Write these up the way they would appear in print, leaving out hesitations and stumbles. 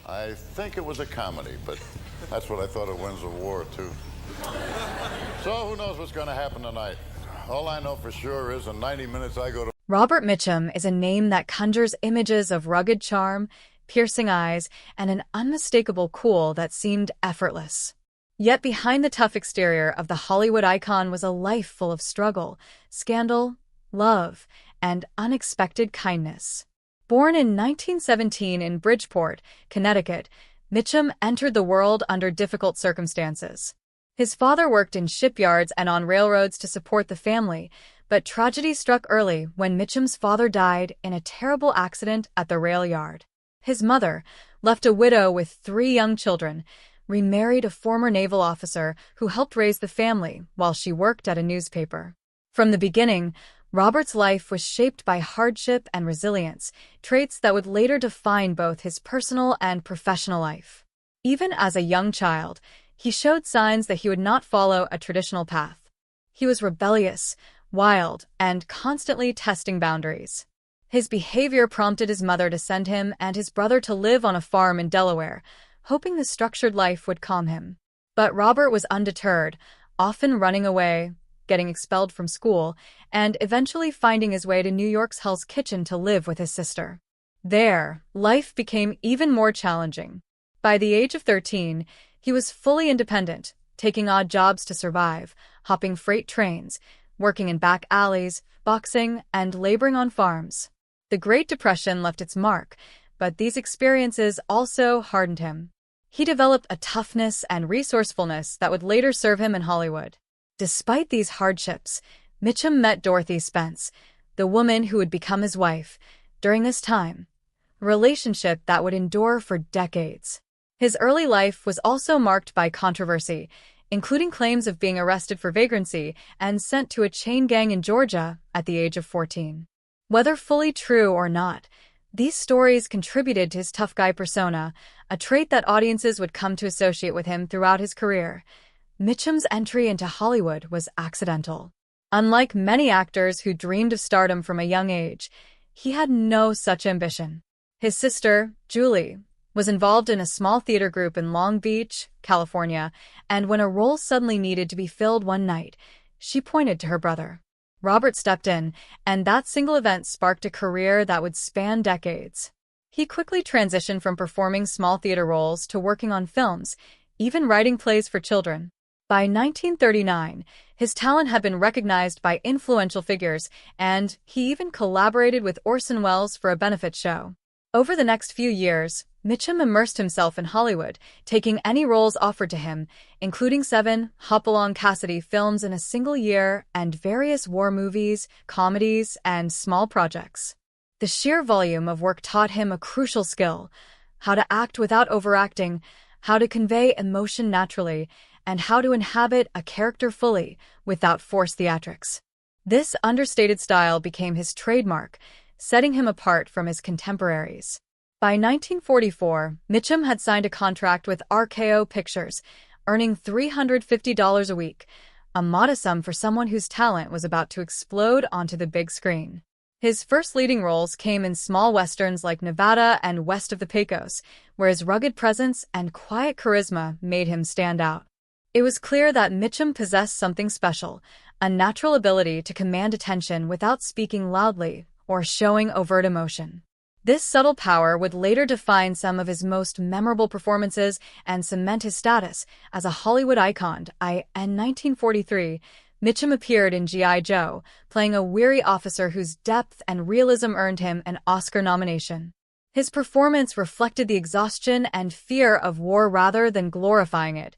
I think it was a comedy, but that's what I thought of Winds of War, too. So who knows what's going to happen tonight? All I know for sure is in 90 minutes I go to... Robert Mitchum is a name that conjures images of rugged charm, piercing eyes, and an unmistakable cool that seemed effortless. Yet behind the tough exterior of the Hollywood icon was a life full of struggle, scandal, love, and unexpected kindness. Born in 1917 in Bridgeport, Connecticut, Mitchum entered the world under difficult circumstances. His father worked in shipyards and on railroads to support the family, but tragedy struck early when Mitchum's father died in a terrible accident at the rail yard. His mother, left a widow with 3 young children, remarried a former naval officer who helped raise the family while she worked at a newspaper. From the beginning, Robert's life was shaped by hardship and resilience, traits that would later define both his personal and professional life. Even as a young child, he showed signs that he would not follow a traditional path. He was rebellious, wild, and constantly testing boundaries. His behavior prompted his mother to send him and his brother to live on a farm in Delaware, hoping the structured life would calm him. But Robert was undeterred, often running away, getting expelled from school, and eventually finding his way to New York's Hell's Kitchen to live with his sister. There, life became even more challenging. By the age of 13, he was fully independent, taking odd jobs to survive, hopping freight trains, working in back alleys, boxing, and laboring on farms. The Great Depression left its mark, but these experiences also hardened him. He developed a toughness and resourcefulness that would later serve him in Hollywood. Despite these hardships, Mitchum met Dorothy Spence, the woman who would become his wife, during this time, a relationship that would endure for decades. His early life was also marked by controversy, including claims of being arrested for vagrancy and sent to a chain gang in Georgia at the age of 14. Whether fully true or not, these stories contributed to his tough guy persona, a trait that audiences would come to associate with him throughout his career. Mitchum's entry into Hollywood was accidental. Unlike many actors who dreamed of stardom from a young age, he had no such ambition. His sister, Julie, was involved in a small theater group in Long Beach, California, and when a role suddenly needed to be filled one night, she pointed to her brother. Robert stepped in, and that single event sparked a career that would span decades. He quickly transitioned from performing small theater roles to working on films, even writing plays for children. By 1939, his talent had been recognized by influential figures, and he even collaborated with Orson Welles for a benefit show. Over the next few years, Mitchum immersed himself in Hollywood, taking any roles offered to him, including 7 Hopalong Cassidy films in a single year and various war movies, comedies, and small projects. The sheer volume of work taught him a crucial skill: how to act without overacting, how to convey emotion naturally, and how to inhabit a character fully without forced theatrics. This understated style became his trademark, setting him apart from his contemporaries. By 1944, Mitchum had signed a contract with RKO Pictures, earning $350 a week, a modest sum for someone whose talent was about to explode onto the big screen. His first leading roles came in small westerns like Nevada and West of the Pecos, where his rugged presence and quiet charisma made him stand out. It was clear that Mitchum possessed something special, a natural ability to command attention without speaking loudly or showing overt emotion. This subtle power would later define some of his most memorable performances and cement his status as a Hollywood icon. In 1943, Mitchum appeared in G.I. Joe, playing a weary officer whose depth and realism earned him an Oscar nomination. His performance reflected the exhaustion and fear of war rather than glorifying it,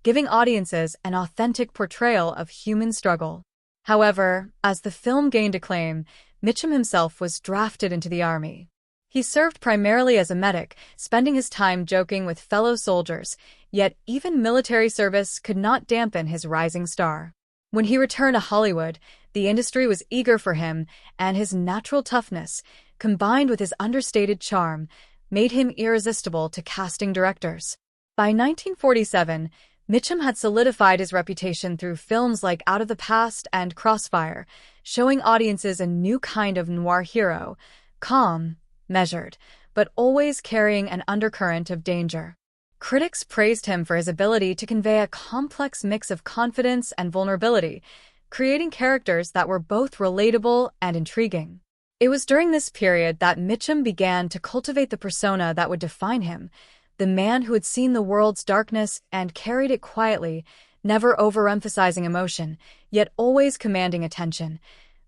giving audiences an authentic portrayal of human struggle. However, as the film gained acclaim, Mitchum himself was drafted into the army. He served primarily as a medic, spending his time joking with fellow soldiers, yet even military service could not dampen his rising star. When he returned to Hollywood, the industry was eager for him, and his natural toughness, combined with his understated charm, made him irresistible to casting directors. By 1947, Mitchum had solidified his reputation through films like Out of the Past and Crossfire, showing audiences a new kind of noir hero, calm, measured, but always carrying an undercurrent of danger. Critics praised him for his ability to convey a complex mix of confidence and vulnerability, creating characters that were both relatable and intriguing. It was during this period that Mitchum began to cultivate the persona that would define him, the man who had seen the world's darkness and carried it quietly, never overemphasizing emotion, yet always commanding attention.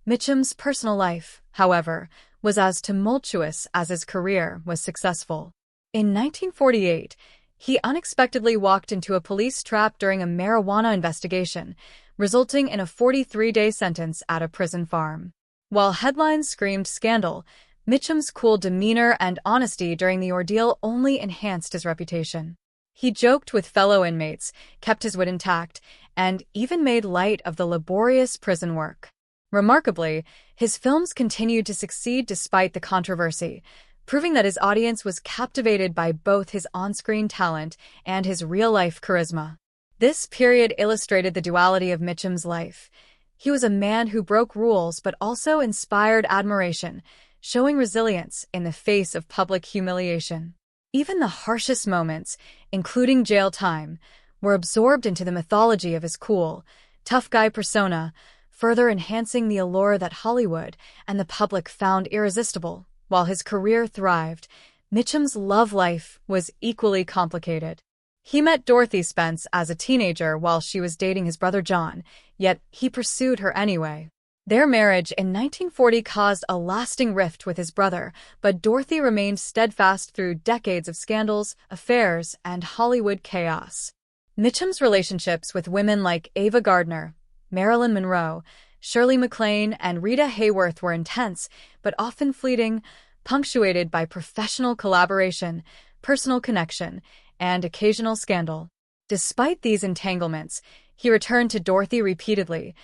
Mitchum's personal life, however, was as tumultuous as his career was successful. In 1948, he unexpectedly walked into a police trap during a marijuana investigation, resulting in a 43-day sentence at a prison farm. While headlines screamed scandal, Mitchum's cool demeanor and honesty during the ordeal only enhanced his reputation. He joked with fellow inmates, kept his wit intact, and even made light of the laborious prison work. Remarkably, his films continued to succeed despite the controversy, proving that his audience was captivated by both his on-screen talent and his real-life charisma. This period illustrated the duality of Mitchum's life. He was a man who broke rules but also inspired admiration, showing resilience in the face of public humiliation. Even the harshest moments, including jail time, were absorbed into the mythology of his cool, tough guy persona, further enhancing the allure that Hollywood and the public found irresistible. While his career thrived, Mitchum's love life was equally complicated. He met Dorothy Spence as a teenager while she was dating his brother John, yet he pursued her anyway. Their marriage in 1940 caused a lasting rift with his brother, but Dorothy remained steadfast through decades of scandals, affairs, and Hollywood chaos. Mitchum's relationships with women like Ava Gardner, Marilyn Monroe, Shirley MacLaine, and Rita Hayworth were intense, but often fleeting, punctuated by professional collaboration, personal connection, and occasional scandal. Despite these entanglements, he returned to Dorothy repeatedly,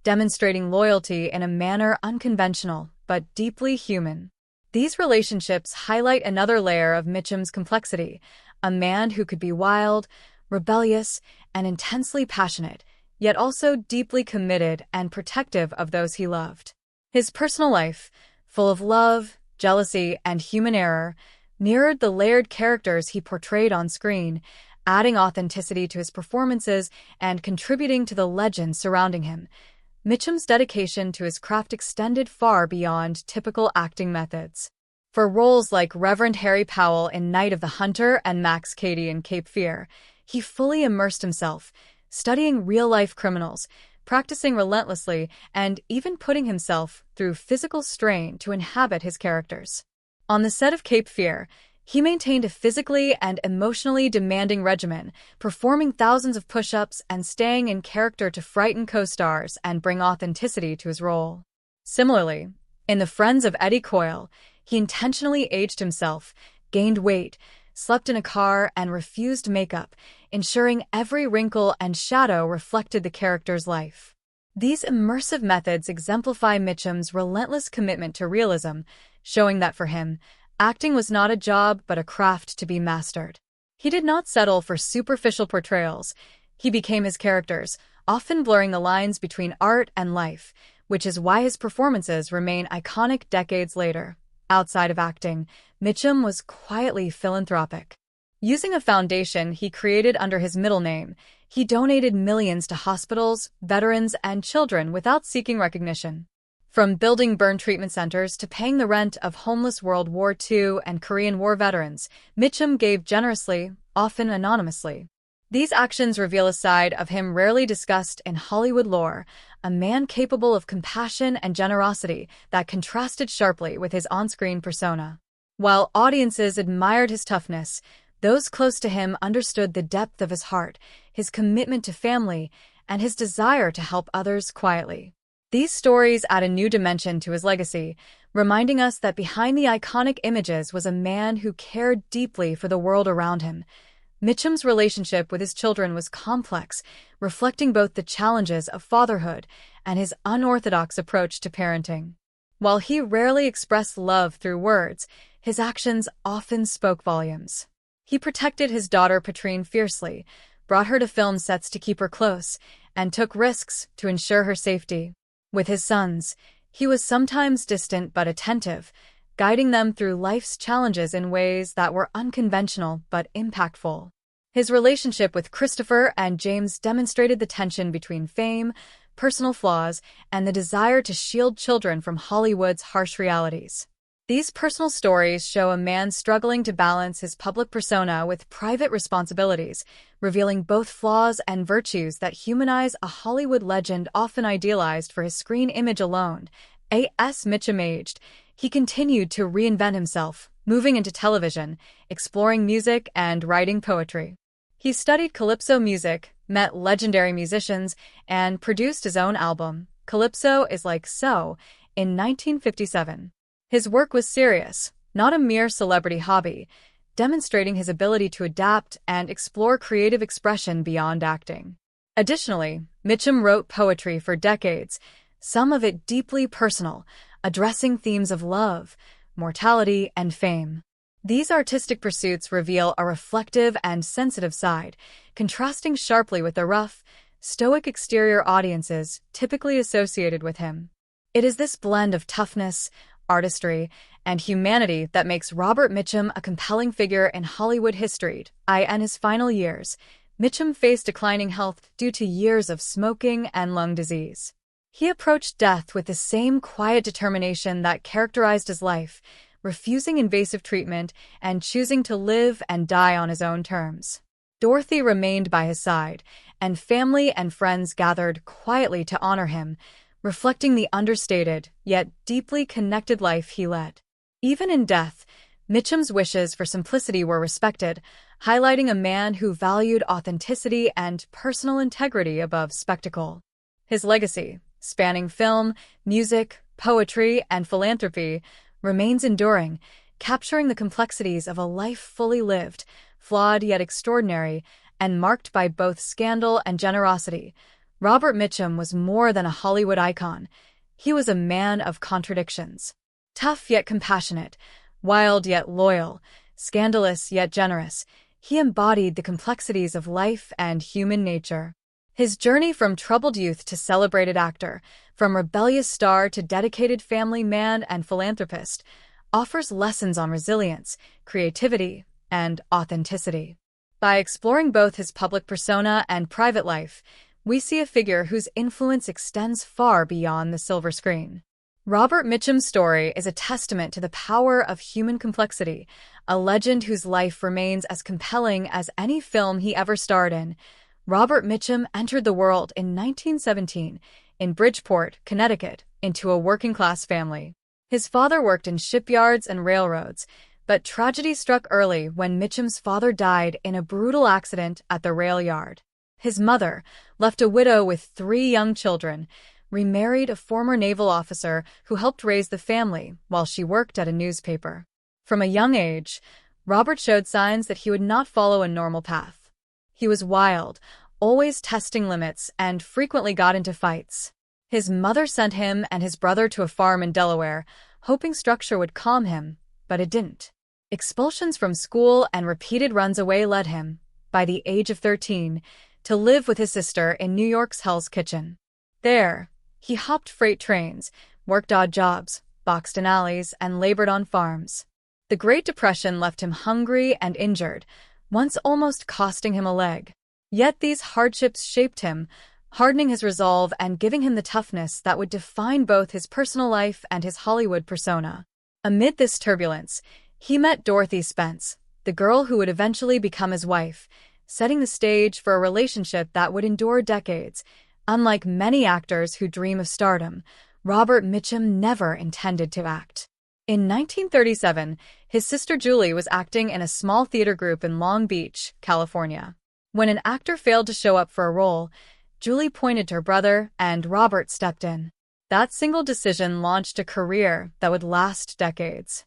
demonstrating loyalty in a manner unconventional but deeply human. These relationships highlight another layer of Mitchum's complexity, a man who could be wild, rebellious, and intensely passionate, yet also deeply committed and protective of those he loved. His personal life, full of love, jealousy, and human error, mirrored the layered characters he portrayed on screen, adding authenticity to his performances and contributing to the legend surrounding him. Mitchum's dedication to his craft extended far beyond typical acting methods. For roles like Reverend Harry Powell in Night of the Hunter and Max Cady in Cape Fear, he fully immersed himself, studying real-life criminals, practicing relentlessly, and even putting himself through physical strain to inhabit his characters. On the set of Cape Fear, he maintained a physically and emotionally demanding regimen, performing thousands of push-ups and staying in character to frighten co-stars and bring authenticity to his role. Similarly, in The Friends of Eddie Coyle, he intentionally aged himself, gained weight, slept in a car, and refused makeup, ensuring every wrinkle and shadow reflected the character's life. These immersive methods exemplify Mitchum's relentless commitment to realism, showing that for him, acting was not a job but a craft to be mastered. He did not settle for superficial portrayals. He became his characters, often blurring the lines between art and life, which is why his performances remain iconic decades later. Outside of acting, Mitchum was quietly philanthropic. Using a foundation he created under his middle name, he donated millions to hospitals, veterans, and children without seeking recognition. From building burn treatment centers to paying the rent of homeless World War II and Korean War veterans, Mitchum gave generously, often anonymously. These actions reveal a side of him rarely discussed in Hollywood lore, a man capable of compassion and generosity that contrasted sharply with his on-screen persona. While audiences admired his toughness, those close to him understood the depth of his heart, his commitment to family, and his desire to help others quietly. These stories add a new dimension to his legacy, reminding us that behind the iconic images was a man who cared deeply for the world around him. Mitchum's relationship with his children was complex, reflecting both the challenges of fatherhood and his unorthodox approach to parenting. While he rarely expressed love through words, his actions often spoke volumes. He protected his daughter Patrine fiercely, brought her to film sets to keep her close, and took risks to ensure her safety. With his sons, he was sometimes distant but attentive, guiding them through life's challenges in ways that were unconventional but impactful. His relationship with Christopher and James demonstrated the tension between fame, personal flaws, and the desire to shield children from Hollywood's harsh realities. These personal stories show a man struggling to balance his public persona with private responsibilities, revealing both flaws and virtues that humanize a Hollywood legend often idealized for his screen image alone. As Mitchum aged, he continued to reinvent himself, moving into television, exploring music, and writing poetry. He studied calypso music, met legendary musicians, and produced his own album, Calypso is Like So, in 1957. His work was serious, not a mere celebrity hobby, demonstrating his ability to adapt and explore creative expression beyond acting. Additionally, Mitchum wrote poetry for decades, some of it deeply personal, addressing themes of love, mortality, and fame. These artistic pursuits reveal a reflective and sensitive side, contrasting sharply with the rough, stoic exterior audiences typically associated with him. It is this blend of toughness, artistry, and humanity that makes Robert Mitchum a compelling figure in Hollywood history. In his final years, Mitchum faced declining health due to years of smoking and lung disease. He approached death with the same quiet determination that characterized his life, refusing invasive treatment and choosing to live and die on his own terms. Dorothy remained by his side, and family and friends gathered quietly to honor him, reflecting the understated, yet deeply connected life he led. Even in death, Mitchum's wishes for simplicity were respected, highlighting a man who valued authenticity and personal integrity above spectacle. His legacy, spanning film, music, poetry, and philanthropy, remains enduring, capturing the complexities of a life fully lived, flawed yet extraordinary, and marked by both scandal and generosity. Robert Mitchum was more than a Hollywood icon. He was a man of contradictions. Tough yet compassionate, wild yet loyal, scandalous yet generous, he embodied the complexities of life and human nature. His journey from troubled youth to celebrated actor, from rebellious star to dedicated family man and philanthropist, offers lessons on resilience, creativity, and authenticity. By exploring both his public persona and private life, we see a figure whose influence extends far beyond the silver screen. Robert Mitchum's story is a testament to the power of human complexity, a legend whose life remains as compelling as any film he ever starred in. Robert Mitchum entered the world in 1917 in Bridgeport, Connecticut, into a working-class family. His father worked in shipyards and railroads, but tragedy struck early when Mitchum's father died in a brutal accident at the rail yard. His mother, left a widow with 3 young children, remarried a former naval officer who helped raise the family while she worked at a newspaper. From a young age, Robert showed signs that he would not follow a normal path. He was wild, always testing limits, and frequently got into fights. His mother sent him and his brother to a farm in Delaware, hoping structure would calm him, but it didn't. Expulsions from school and repeated runs away led him, by the age of 13, to live with his sister in New York's Hell's Kitchen. There, he hopped freight trains, worked odd jobs, boxed in alleys, and labored on farms. The Great Depression left him hungry and injured, once almost costing him a leg. Yet these hardships shaped him, hardening his resolve and giving him the toughness that would define both his personal life and his Hollywood persona. Amid this turbulence, he met Dorothy Spence, the girl who would eventually become his wife, setting the stage for a relationship that would endure decades. Unlike many actors who dream of stardom, Robert Mitchum never intended to act. In 1937, his sister Julie was acting in a small theater group in Long Beach, California. When an actor failed to show up for a role, Julie pointed to her brother, and Robert stepped in. That single decision launched a career that would last decades.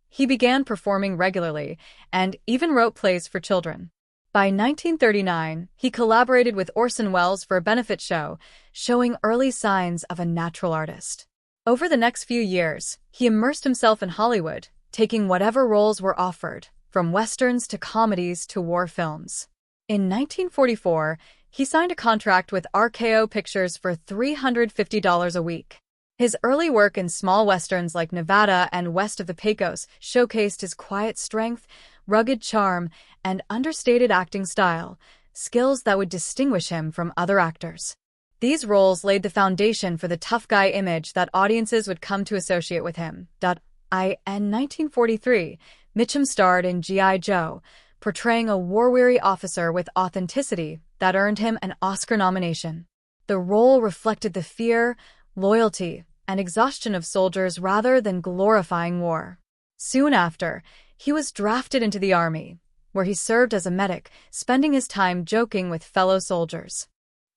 He began performing regularly and even wrote plays for children. By 1939, he collaborated with Orson Welles for a benefit show, showing early signs of a natural artist. Over the next few years, he immersed himself in Hollywood, taking whatever roles were offered, from westerns to comedies to war films. In 1944, he signed a contract with RKO Pictures for $350 a week. His early work in small westerns like Nevada and West of the Pecos showcased his quiet strength, rugged charm, and understated acting style, skills that would distinguish him from other actors. These roles laid the foundation for the tough guy image that audiences would come to associate with him. In 1943, Mitchum starred in G.I. Joe, portraying a war-weary officer with authenticity that earned him an Oscar nomination. The role reflected the fear, loyalty, and exhaustion of soldiers rather than glorifying war. Soon after, he was drafted into the Army, where he served as a medic, spending his time joking with fellow soldiers.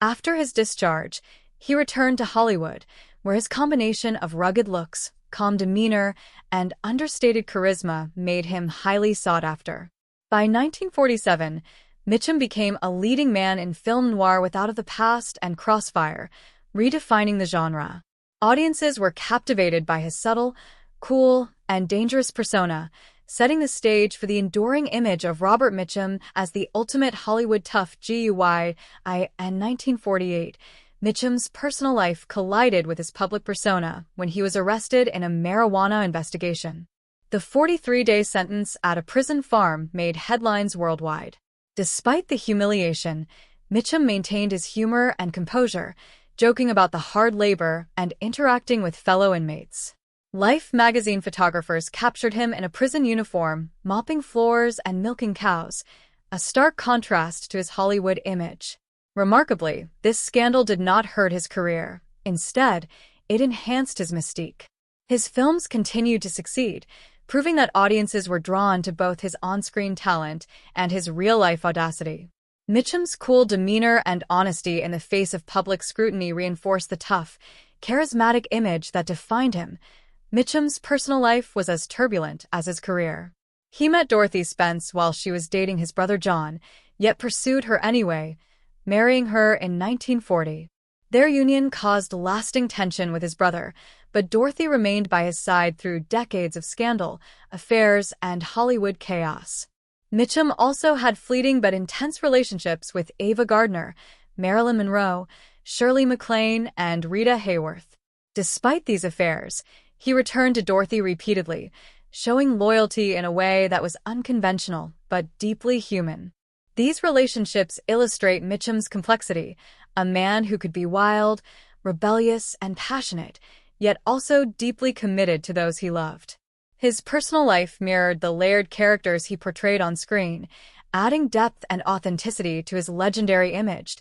After his discharge, he returned to Hollywood, where his combination of rugged looks, calm demeanor, and understated charisma made him highly sought after. By 1947, Mitchum became a leading man in film noir with Out of the Past and Crossfire, redefining the genre. Audiences were captivated by his subtle, cool, and dangerous persona, setting the stage for the enduring image of Robert Mitchum as the ultimate Hollywood tough guy. In 1948, Mitchum's personal life collided with his public persona when he was arrested in a marijuana investigation. The 43-day sentence at a prison farm made headlines worldwide. Despite the humiliation, Mitchum maintained his humor and composure, joking about the hard labor and interacting with fellow inmates. Life magazine photographers captured him in a prison uniform, mopping floors and milking cows, a stark contrast to his Hollywood image. Remarkably, this scandal did not hurt his career. Instead, it enhanced his mystique. His films continued to succeed, proving that audiences were drawn to both his on-screen talent and his real-life audacity. Mitchum's cool demeanor and honesty in the face of public scrutiny reinforced the tough, charismatic image that defined him. Mitchum's personal life was as turbulent as his career. He met Dorothy Spence while she was dating his brother John, yet pursued her anyway, marrying her in 1940. Their union caused lasting tension with his brother, but Dorothy remained by his side through decades of scandal, affairs, and Hollywood chaos. Mitchum also had fleeting but intense relationships with Ava Gardner, Marilyn Monroe, Shirley MacLaine, and Rita Hayworth. Despite these affairs, he returned to Dorothy repeatedly, showing loyalty in a way that was unconventional but deeply human. These relationships illustrate Mitchum's complexity, a man who could be wild, rebellious, and passionate, yet also deeply committed to those he loved. His personal life mirrored the layered characters he portrayed on screen, adding depth and authenticity to his legendary image.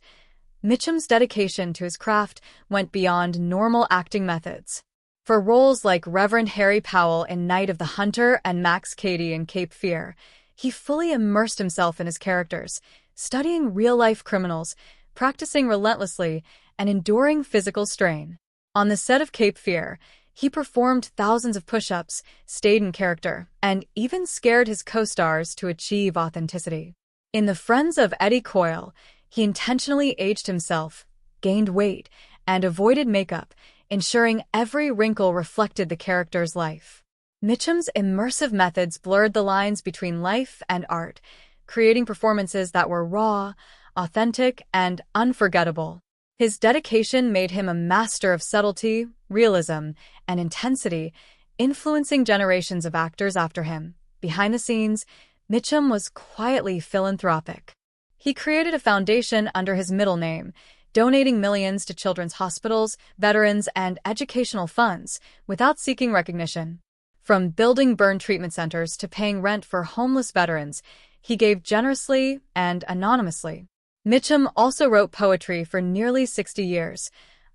Mitchum's dedication to his craft went beyond normal acting methods. For roles like Reverend Harry Powell in Night of the Hunter and Max Cady in Cape Fear, he fully immersed himself in his characters, studying real-life criminals, practicing relentlessly, and enduring physical strain. On the set of Cape Fear, he performed thousands of push-ups, stayed in character, and even scared his co-stars to achieve authenticity. In The Friends of Eddie Coyle, he intentionally aged himself, gained weight, and avoided makeup, ensuring every wrinkle reflected the character's life. Mitchum's immersive methods blurred the lines between life and art, creating performances that were raw, authentic, and unforgettable. His dedication made him a master of subtlety, realism, and intensity, influencing generations of actors after him. Behind the scenes, Mitchum was quietly philanthropic. He created a foundation under his middle name, donating millions to children's hospitals, veterans, and educational funds without seeking recognition. From building burn treatment centers to paying rent for homeless veterans, he gave generously and anonymously. Mitchum also wrote poetry for nearly 60 years,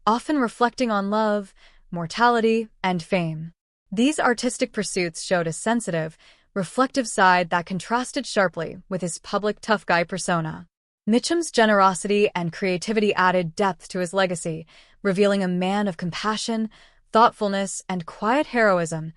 often reflecting on love, mortality, and fame. These artistic pursuits showed a sensitive, reflective side that contrasted sharply with his public tough guy persona. Mitchum's generosity and creativity added depth to his legacy, revealing a man of compassion, thoughtfulness, and quiet heroism.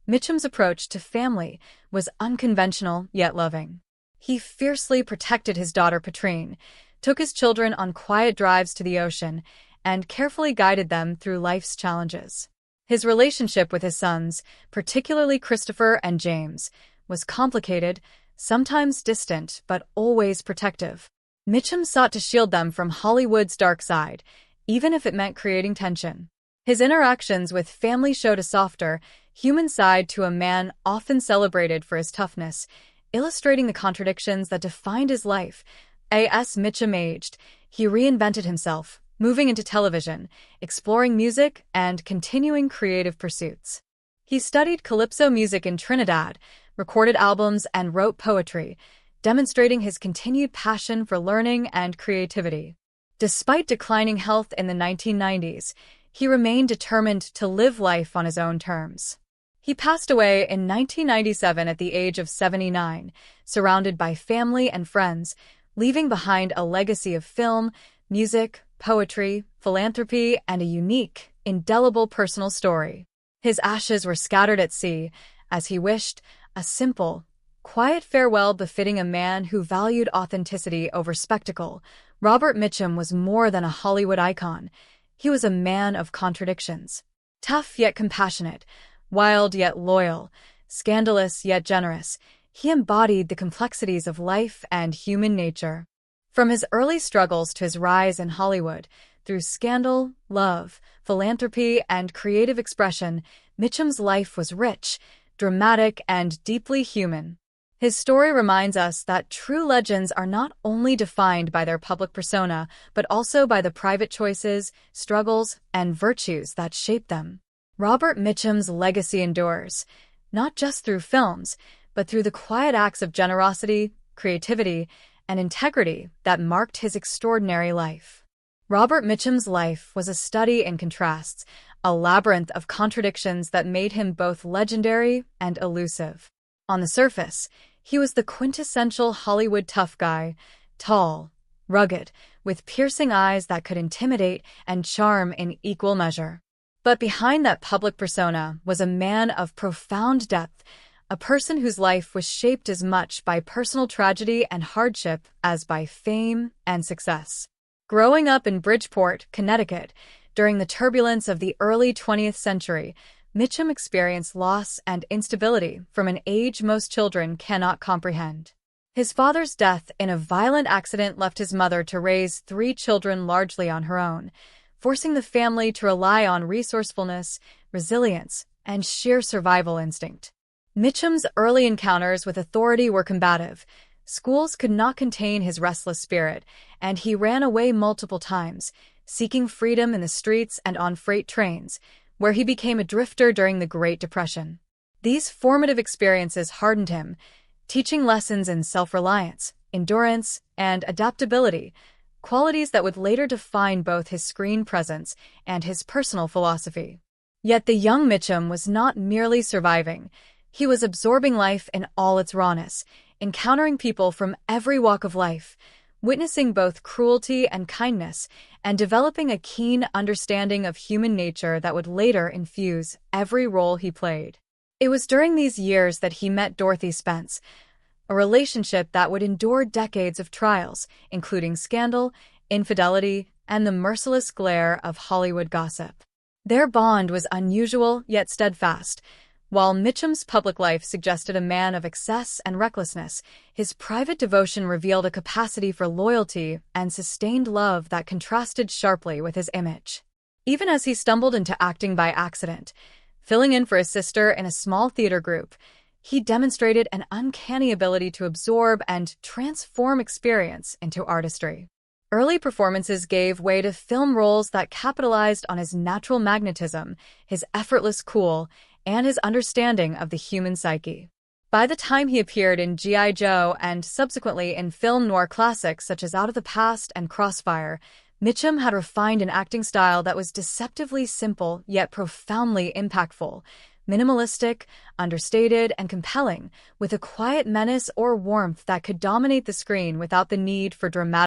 Mitchum's approach to family was unconventional yet loving. He fiercely protected his daughter Patrine, took his children on quiet drives to the ocean, and carefully guided them through life's challenges. His relationship with his sons, particularly Christopher and James, was complicated, sometimes distant, but always protective. Mitchum sought to shield them from Hollywood's dark side, even if it meant creating tension. His interactions with family showed a softer, human side to a man often celebrated for his toughness, illustrating the contradictions that defined his life. As Mitchum aged, he reinvented himself, moving into television, exploring music, and continuing creative pursuits. He studied calypso music in Trinidad, recorded albums, and wrote poetry, demonstrating his continued passion for learning and creativity. Despite declining health in the 1990s, he remained determined to live life on his own terms. He passed away in 1997 at the age of 79, surrounded by family and friends, leaving behind a legacy of film, music, poetry, philanthropy, and a unique, indelible personal story. His ashes were scattered at sea, as he wished, a simple, quiet farewell befitting a man who valued authenticity over spectacle. Robert Mitchum was more than a Hollywood icon. He was a man of contradictions. Tough yet compassionate, wild yet loyal, scandalous yet generous, he embodied the complexities of life and human nature. From his early struggles to his rise in Hollywood, through scandal, love, philanthropy, and creative expression, Mitchum's life was rich, dramatic, and deeply human. His story reminds us that true legends are not only defined by their public persona, but also by the private choices, struggles, and virtues that shape them. Robert Mitchum's legacy endures, not just through films, but through the quiet acts of generosity, creativity, and integrity that marked his extraordinary life. Robert Mitchum's life was a study in contrasts, a labyrinth of contradictions that made him both legendary and elusive. On the surface, he was the quintessential Hollywood tough guy, tall, rugged, with piercing eyes that could intimidate and charm in equal measure. But behind that public persona was a man of profound depth, a person whose life was shaped as much by personal tragedy and hardship as by fame and success. Growing up in Bridgeport, Connecticut, during the turbulence of the early 20th century, Mitchum experienced loss and instability from an age most children cannot comprehend. His father's death in a violent accident left his mother to raise 3 children largely on her own, forcing the family to rely on resourcefulness, resilience, and sheer survival instinct. Mitchum's early encounters with authority were combative. Schools could not contain his restless spirit, and he ran away multiple times, seeking freedom in the streets and on freight trains, where he became a drifter during the Great Depression. These formative experiences hardened him, teaching lessons in self-reliance, endurance, and adaptability, qualities that would later define both his screen presence and his personal philosophy. Yet the young Mitchum was not merely surviving. He was absorbing life in all its rawness, encountering people from every walk of life, witnessing both cruelty and kindness, and developing a keen understanding of human nature that would later infuse every role he played. It was during these years that he met Dorothy Spence, a relationship that would endure decades of trials, including scandal, infidelity, and the merciless glare of Hollywood gossip. Their bond was unusual yet steadfast. While Mitchum's public life suggested a man of excess and recklessness, his private devotion revealed a capacity for loyalty and sustained love that contrasted sharply with his image. Even as he stumbled into acting by accident, filling in for his sister in a small theater group, he demonstrated an uncanny ability to absorb and transform experience into artistry. Early performances gave way to film roles that capitalized on his natural magnetism, his effortless cool, and his understanding of the human psyche. By the time he appeared in G.I. Joe and subsequently in film noir classics such as Out of the Past and Crossfire, Mitchum had refined an acting style that was deceptively simple yet profoundly impactful, minimalistic, understated, and compelling, with a quiet menace or warmth that could dominate the screen without the need for dramatic